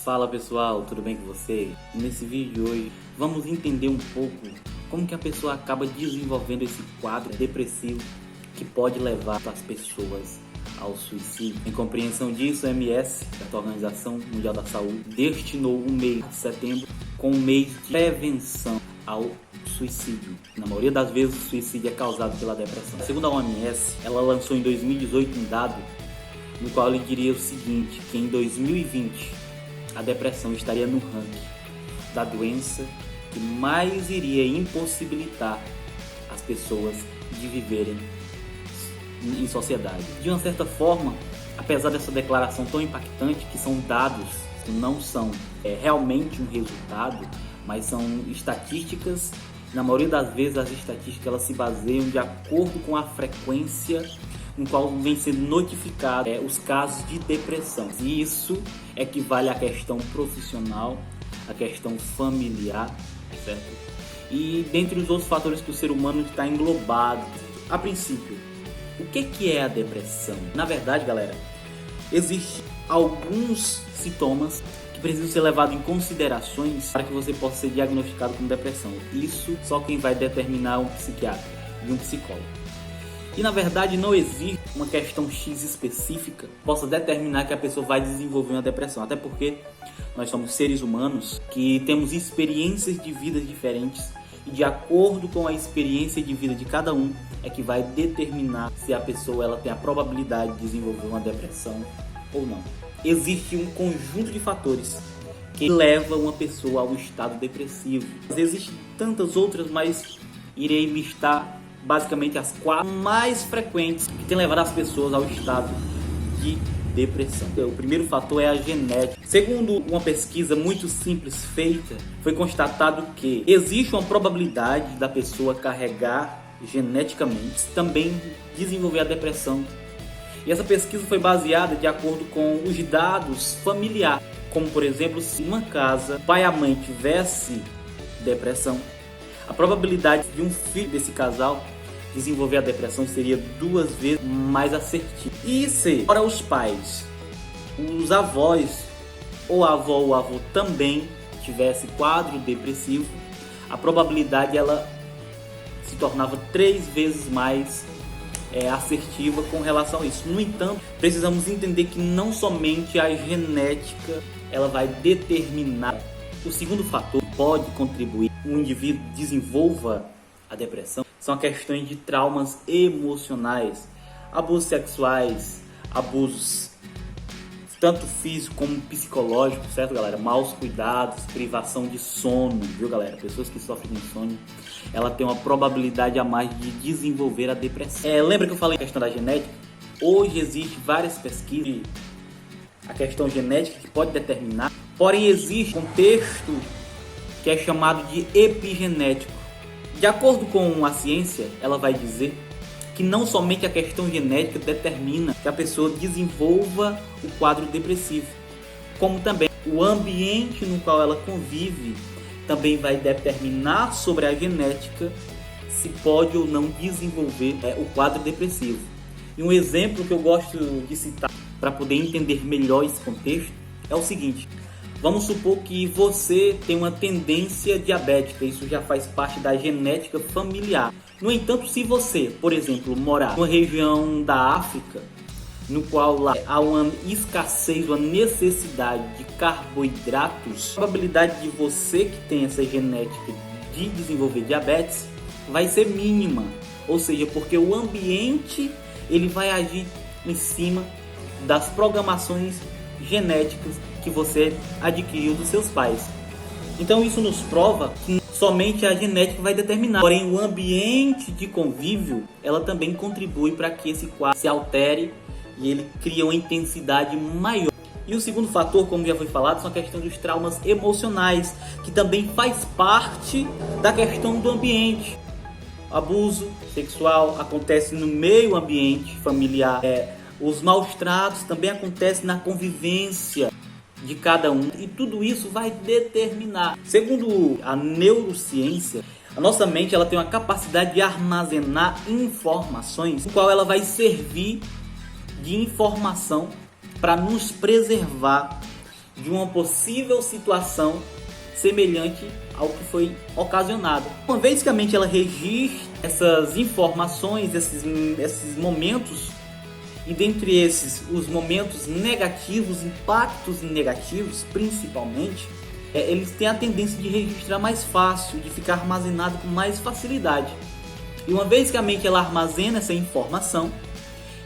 Fala pessoal, tudo bem com vocês? Nesse vídeo de hoje vamos entender um pouco como que a pessoa acaba desenvolvendo esse quadro depressivo que pode levar as pessoas ao suicídio. Em compreensão disso, a OMS, a Organização Mundial da Saúde, destinou o mês de setembro como mês de prevenção ao suicídio. Na maioria das vezes o suicídio é causado pela depressão. Segundo a OMS, ela lançou em 2018 um dado no qual ele diria o seguinte, que em 2020 a depressão estaria no ranking da doença que mais iria impossibilitar as pessoas de viverem em sociedade. De uma certa forma, apesar dessa declaração tão impactante, que são dados que não são realmente um resultado, mas são estatísticas, na maioria das vezes as estatísticas elas se baseiam de acordo com a frequência no qual vem sendo notificado os casos de depressão. E isso equivale à questão profissional, à questão familiar, certo? E dentre os outros fatores que o ser humano está englobado. A princípio, o que é a depressão? Na verdade, galera, existem alguns sintomas que precisam ser levados em considerações para que você possa ser diagnosticado com depressão. Isso só quem vai determinar um psiquiatra e um psicólogo. E na verdade não existe uma questão X específica que possa determinar que a pessoa vai desenvolver uma depressão. Até porque nós somos seres humanos que temos experiências de vidas diferentes e de acordo com a experiência de vida de cada um é que vai determinar se a pessoa ela tem a probabilidade de desenvolver uma depressão ou não. Existe um conjunto de fatores que leva uma pessoa ao estado depressivo. Existem tantas outras, mas irei listar basicamente as 4 mais frequentes que têm levado as pessoas ao estado de depressão. O primeiro fator é a genética. Segundo uma pesquisa muito simples feita, foi constatado que existe uma probabilidade da pessoa carregar geneticamente também desenvolver a depressão. E essa pesquisa foi baseada de acordo com os dados familiares, como por exemplo, se uma casa, o pai e a mãe tivesse depressão, a probabilidade de um filho desse casal desenvolver a depressão seria 2 vezes mais assertiva. E se para os pais, os avós, ou a avó ou o avô também tivesse quadro depressivo, a probabilidade ela se tornava 3 vezes mais assertiva com relação a isso. No entanto, precisamos entender que não somente a genética ela vai determinar. O segundo fator que pode contribuir que o indivíduo desenvolva a depressão são questões de traumas emocionais, abusos sexuais, abusos tanto físico como psicológico, certo, galera? Maus cuidados, privação de sono, viu, galera? Pessoas que sofrem de insônia, ela tem uma probabilidade a mais de desenvolver a depressão. Lembra que eu falei a questão da genética? Hoje existem várias pesquisas, a questão genética que pode determinar, porém existe um contexto que é chamado de epigenético. De acordo com a ciência, ela vai dizer que não somente a questão genética determina que a pessoa desenvolva o quadro depressivo, como também o ambiente no qual ela convive também vai determinar sobre a genética se pode ou não desenvolver o quadro depressivo. E um exemplo que eu gosto de citar para poder entender melhor esse contexto é o seguinte. Vamos supor que você tem uma tendência diabética, isso já faz parte da genética familiar. No entanto, se você, por exemplo, morar numa região da África, no qual lá há uma escassez, uma necessidade de carboidratos, a probabilidade de você que tem essa genética de desenvolver diabetes vai ser mínima. Ou seja, porque o ambiente ele vai agir em cima das programações genéticas que você adquiriu dos seus pais. Então isso nos prova que somente a genética vai determinar, porém o ambiente de convívio ela também contribui para que esse quadro se altere e ele cria uma intensidade maior. E o segundo fator, como já foi falado, são a questão dos traumas emocionais, que também faz parte da questão do ambiente. Abuso sexual acontece no meio ambiente familiar, os maus tratos também acontecem na convivência de cada um, e tudo isso vai determinar. Segundo a neurociência, a nossa mente ela tem uma capacidade de armazenar informações, no qual ela vai servir de informação para nos preservar de uma possível situação semelhante ao que foi ocasionado. Uma vez que a mente ela registra essas informações, esses momentos, e dentre esses os momentos negativos, impactos negativos principalmente, eles têm a tendência de registrar mais fácil, de ficar armazenado com mais facilidade. E uma vez que a mente ela armazena essa informação,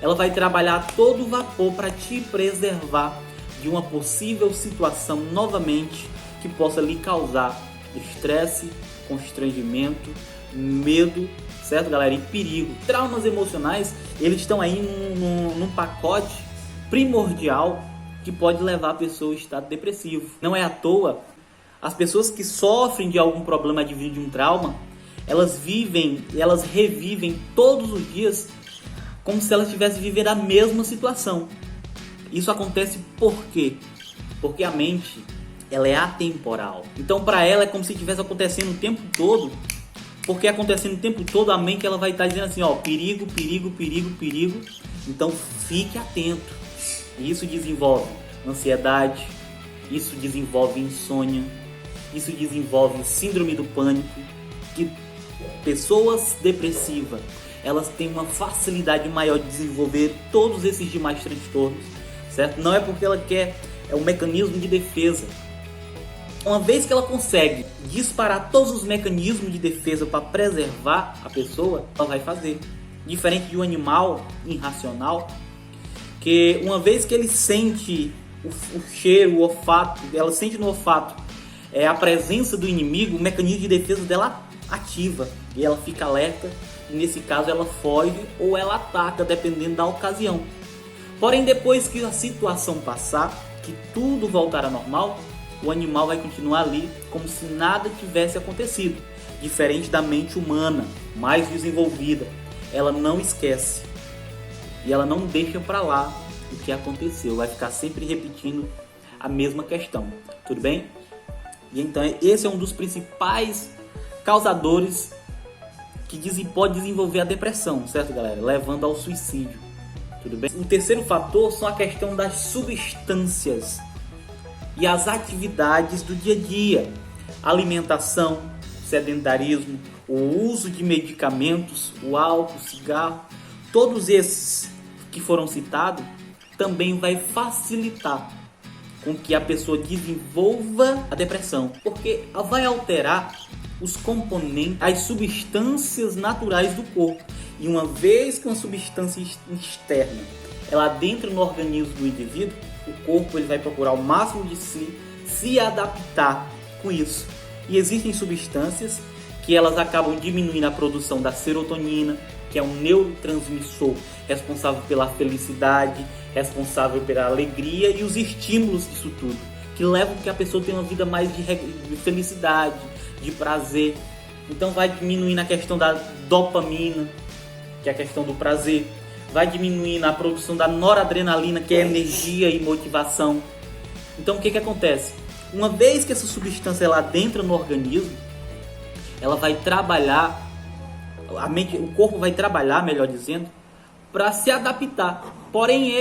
ela vai trabalhar a todo vapor para te preservar de uma possível situação novamente que possa lhe causar estresse, constrangimento, medo, certo, galera? E perigo. Traumas emocionais, eles estão aí num pacote primordial que pode levar a pessoa ao estado depressivo. Não é à toa, as pessoas que sofrem de algum problema de um trauma, elas revivem todos os dias como se elas estivessem vivendo a mesma situação. Isso acontece por quê? Porque a mente, ela é atemporal. Então para ela é como se estivesse acontecendo o tempo todo. Porque acontecendo o tempo todo, a mente ela vai estar dizendo assim, ó, perigo, perigo, perigo, perigo. Então fique atento. E isso desenvolve ansiedade, isso desenvolve insônia, isso desenvolve síndrome do pânico, que pessoas depressivas, elas têm uma facilidade maior de desenvolver todos esses demais transtornos, certo? Não é porque ela quer, é um mecanismo de defesa. Uma vez que ela consegue disparar todos os mecanismos de defesa para preservar a pessoa, ela vai fazer. Diferente de um animal irracional, que uma vez que ele sente o cheiro, o olfato, ela sente no olfato a presença do inimigo, o mecanismo de defesa dela ativa e ela fica alerta. E nesse caso ela foge ou ela ataca, dependendo da ocasião. Porém, depois que a situação passar, que tudo voltar ao normal, o animal vai continuar ali como se nada tivesse acontecido. Diferente da mente humana, mais desenvolvida, ela não esquece e ela não deixa para lá o que aconteceu, vai ficar sempre repetindo a mesma questão, tudo bem? E então esse é um dos principais causadores que pode desenvolver a depressão, certo, galera? Levando ao suicídio, tudo bem? O terceiro fator são a questão das substâncias e as atividades do dia a dia, alimentação, sedentarismo, o uso de medicamentos, o álcool, o cigarro, todos esses que foram citados também vai facilitar com que a pessoa desenvolva a depressão, porque vai alterar os componentes, as substâncias naturais do corpo. E uma vez que uma substância externa ela adentra no organismo do indivíduo, o corpo ele vai procurar o máximo de se adaptar com isso. E existem substâncias que elas acabam diminuindo a produção da serotonina, que é um neurotransmissor responsável pela felicidade, responsável pela alegria e os estímulos disso tudo, que levam que a pessoa tenha uma vida mais de felicidade, de prazer. Então vai diminuindo a questão da dopamina, que é a questão do prazer, vai diminuindo a produção da noradrenalina, que é energia e motivação. Então o que acontece? Uma vez que essa substância ela adentra no organismo, ela vai trabalhar, o corpo vai trabalhar, melhor dizendo, para se adaptar. Porém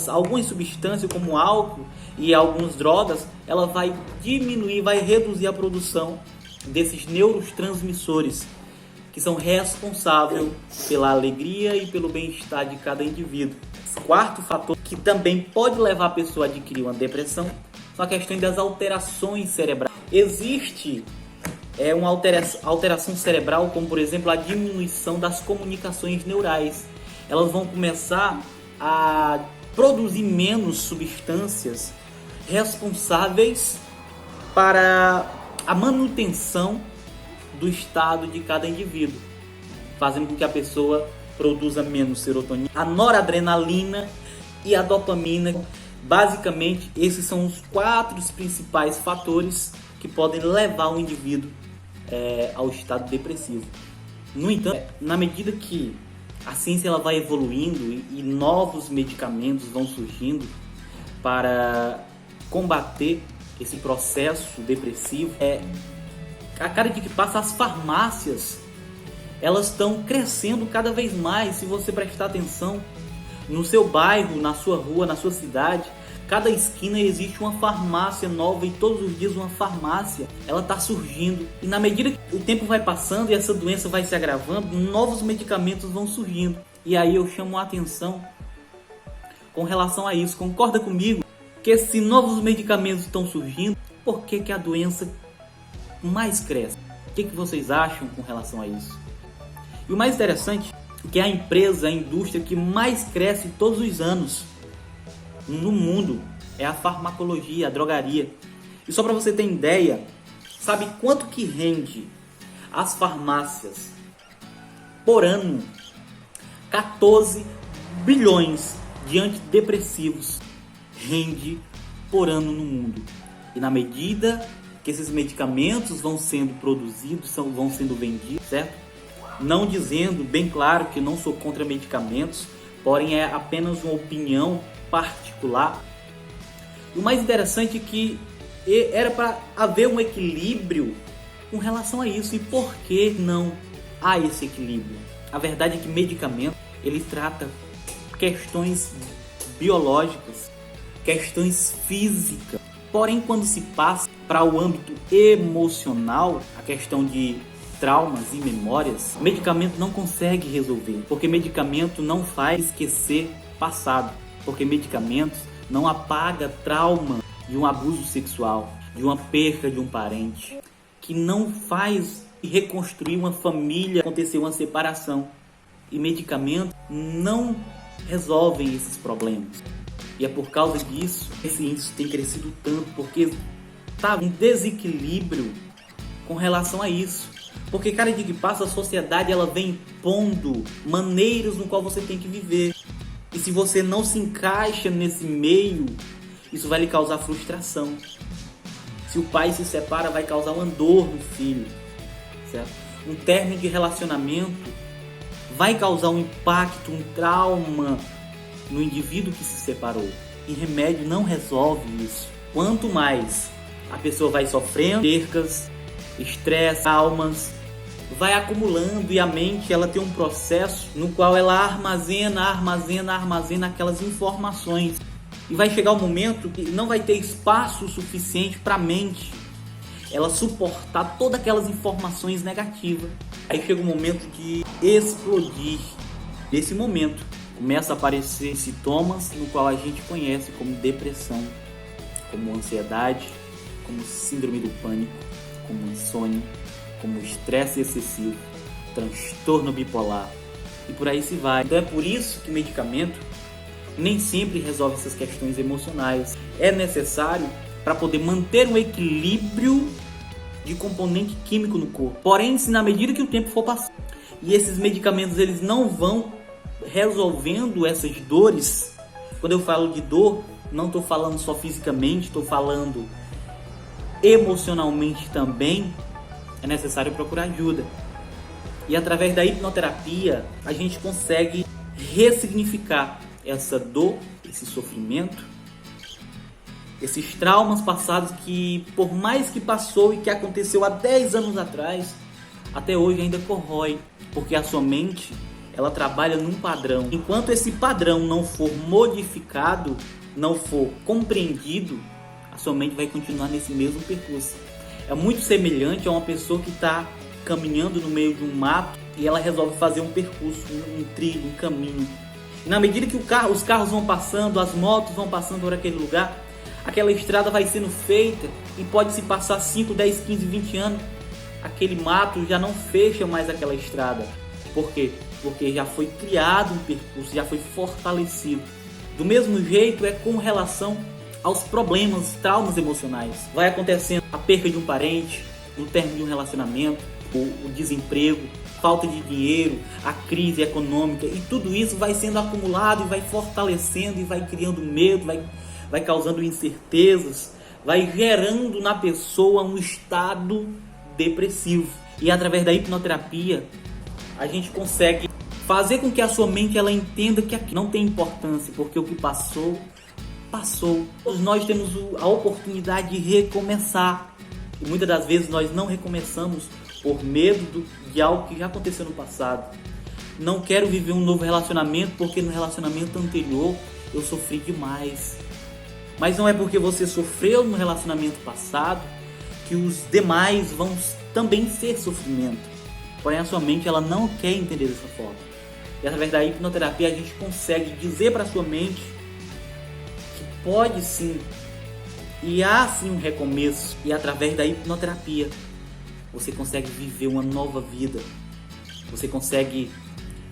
algumas substâncias como álcool e algumas drogas, ela vai diminuir, vai reduzir a produção desses neurotransmissores que são responsáveis pela alegria e pelo bem-estar de cada indivíduo. Quarto fator que também pode levar a pessoa a adquirir uma depressão são a questão das alterações cerebrais. Existe uma alteração cerebral, como por exemplo a diminuição das comunicações neurais. Elas vão começar a produzir menos substâncias responsáveis para a manutenção do estado de cada indivíduo, fazendo com que a pessoa produza menos serotonina, a noradrenalina e a dopamina. Basicamente, esses são os 4 principais fatores que podem levar o indivíduo ao estado depressivo. No entanto, na medida que a ciência ela vai evoluindo e novos medicamentos vão surgindo para combater esse processo depressivo, a cada dia que passa, as farmácias elas estão crescendo cada vez mais. Se você prestar atenção no seu bairro, na sua rua, na sua cidade, Cada esquina existe uma farmácia nova e todos os dias uma farmácia, ela está surgindo. E na medida que o tempo vai passando e essa doença vai se agravando, novos medicamentos vão surgindo. E aí eu chamo a atenção com relação a isso. Concorda comigo que se novos medicamentos estão surgindo, por que a doença mais cresce? O que vocês acham com relação a isso? E o mais interessante é que a empresa, a indústria que mais cresce todos os anos no mundo é a farmacologia, a drogaria. E só para você ter ideia, sabe quanto que rende as farmácias por ano? 14 bilhões de antidepressivos rende por ano no mundo. E na medida que esses medicamentos vão sendo produzidos, vão sendo vendidos, certo? Não dizendo, bem claro, que não sou contra medicamentos, porém é apenas uma opinião particular. O mais interessante é que era para haver um equilíbrio com relação a isso. E por que não há esse equilíbrio? A verdade é que medicamento, ele trata questões biológicas, questões físicas. Porém, quando se passa para o âmbito emocional, a questão de traumas e memórias, medicamento não consegue resolver, porque medicamento não faz esquecer passado, porque medicamentos não apaga trauma de um abuso sexual, de uma perca de um parente, que não faz reconstruir uma família, aconteceu uma separação. E medicamentos não resolvem esses problemas. E é por causa disso que esse índice tem crescido tanto, porque está um desequilíbrio com relação a isso. Porque cada dia que passa a sociedade ela vem impondo maneiras no qual você tem que viver. E se você não se encaixa nesse meio, isso vai lhe causar frustração. Se o pai se separa, vai causar uma dor no filho, certo? Um término de relacionamento vai causar um impacto, um trauma no indivíduo que se separou. E remédio não resolve isso. Quanto mais a pessoa vai sofrendo percas, estresse, traumas, vai acumulando, e a mente ela tem um processo no qual ela armazena aquelas informações. E vai chegar um momento que não vai ter espaço suficiente para a mente ela suportar todas aquelas informações negativas. Aí chega um momento de explodir. Nesse momento começa a aparecer sintomas no qual a gente conhece como depressão, como ansiedade, como síndrome do pânico, como insônia, como estresse excessivo, transtorno bipolar e por aí se vai. Então é por isso que medicamento nem sempre resolve essas questões emocionais. É necessário para poder manter um equilíbrio de componente químico no corpo. Porém, se na medida que o tempo for passando e esses medicamentos eles não vão resolvendo essas dores, quando eu falo de dor, não estou falando só fisicamente, estou falando emocionalmente também, é necessário procurar ajuda. E através da hipnoterapia, a gente consegue ressignificar essa dor, esse sofrimento, esses traumas passados que, por mais que passou e que aconteceu há 10 anos atrás, até hoje ainda corrói, porque a sua mente, ela trabalha num padrão. Enquanto esse padrão não for modificado, não for compreendido, a sua mente vai continuar nesse mesmo percurso. É muito semelhante a uma pessoa que está caminhando no meio de um mato e ela resolve fazer um percurso, um trilho, um caminho. E na medida que os carros vão passando, as motos vão passando por aquele lugar, aquela estrada vai sendo feita e pode se passar 5, 10, 15, 20 anos. Aquele mato já não fecha mais aquela estrada. Por quê? Porque já foi criado um percurso, já foi fortalecido. Do mesmo jeito é com relação aos problemas, traumas emocionais. Vai acontecendo a perca de um parente, o término de um relacionamento, o desemprego, falta de dinheiro, a crise econômica, e tudo isso vai sendo acumulado e vai fortalecendo e vai criando medo, vai causando incertezas, vai gerando na pessoa um estado depressivo. E através da hipnoterapia a gente consegue fazer com que a sua mente ela entenda que aqui não tem importância, porque o que passou, passou. Todos nós temos a oportunidade de recomeçar. E muitas das vezes nós não recomeçamos por medo de algo que já aconteceu no passado. Não quero viver um novo relacionamento porque no relacionamento anterior eu sofri demais. Mas não é porque você sofreu no relacionamento passado que os demais vão também ser sofrimento. Porém, a sua mente ela não quer entender dessa forma. E através da hipnoterapia a gente consegue dizer para a sua mente que pode sim, e há sim um recomeço. E através da hipnoterapia você consegue viver uma nova vida. Você consegue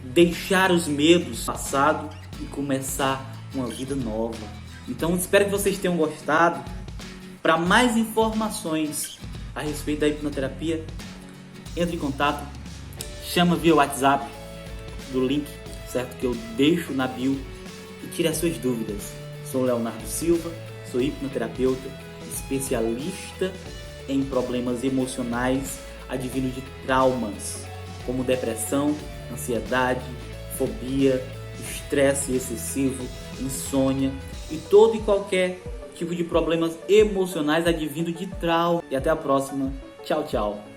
deixar os medos do passado e começar uma vida nova. Então espero que vocês tenham gostado. Para mais informações a respeito da hipnoterapia, entre em contato, chama via WhatsApp do link, certo? Que eu deixo na bio e tire as suas dúvidas. Sou Leonardo Silva, sou hipnoterapeuta, especialista em problemas emocionais advindos de traumas, como depressão, ansiedade, fobia, estresse excessivo, insônia e todo e qualquer tipo de problemas emocionais advindo de trauma. E até a próxima. Tchau, tchau.